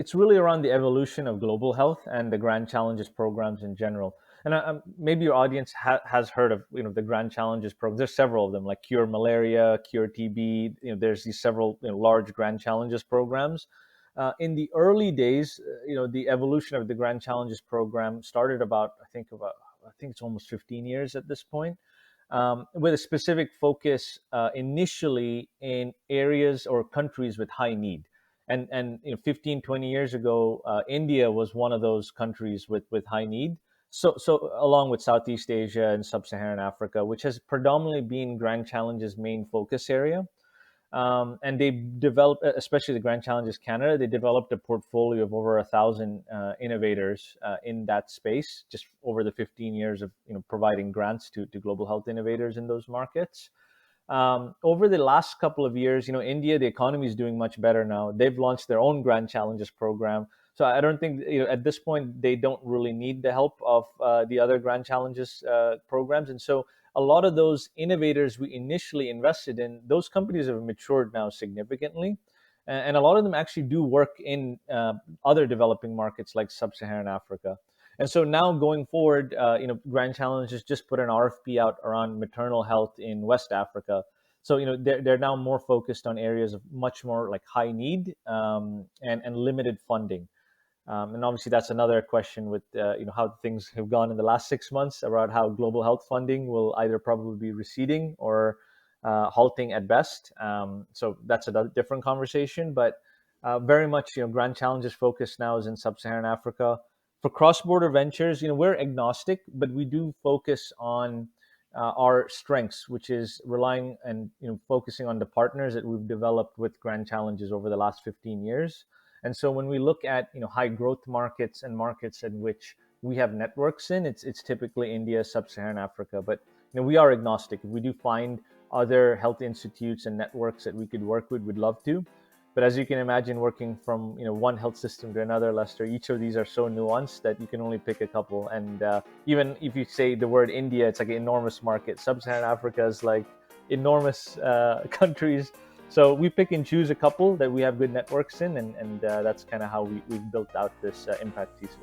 It's really around the evolution of global health and the grand challenges programs in general. And maybe your audience has heard of the grand challenges programs. There's several of them, like Cure Malaria, Cure TB. There's these several large grand challenges programs. In the early days, the evolution of the grand challenges program started I think it's almost 15 years at this point, with a specific focus initially in areas or countries with high need. And 15, 20 years ago, India was one of those countries with high need. So along with Southeast Asia and Sub-Saharan Africa, which has predominantly been Grand Challenge's main focus area. And they developed, especially the Grand Challenges Canada, they developed a portfolio of over 1,000 innovators in that space, just over the 15 years of providing grants to global health innovators in those markets. Over the last couple of years, India, the economy is doing much better now. They've launched their own Grand Challenges program. So I don't think, at this point, they don't really need the help of the other Grand Challenges programs. And so a lot of those innovators we initially invested in, those companies have matured now significantly. And a lot of them actually do work in other developing markets like Sub-Saharan Africa. And so now going forward, Grand Challenges just put an RFP out around maternal health in West Africa. So they're now more focused on areas of much more like high need and limited funding. And obviously, that's another question with how things have gone in the last 6 months about how global health funding will either probably be receding or halting at best. So that's a different conversation. But very much, Grand Challenges focus now is in Sub-Saharan Africa. For cross-border ventures, we're agnostic, but we do focus on our strengths, which is relying and focusing on the partners that we've developed with Grand Challenges over the last 15 years. And so when we look at high growth markets and markets in which we have networks in, it's typically India, Sub-Saharan Africa. But we are agnostic. If we do find other health institutes and networks that we could work with, we'd love to. But as you can imagine, working from one health system to another, Lester, each of these are so nuanced that you can only pick a couple. And even if you say the word India, it's like an enormous market. Sub-Saharan Africa is like enormous countries. So we pick and choose a couple that we have good networks in, and that's kind of how we've built out this impact thesis.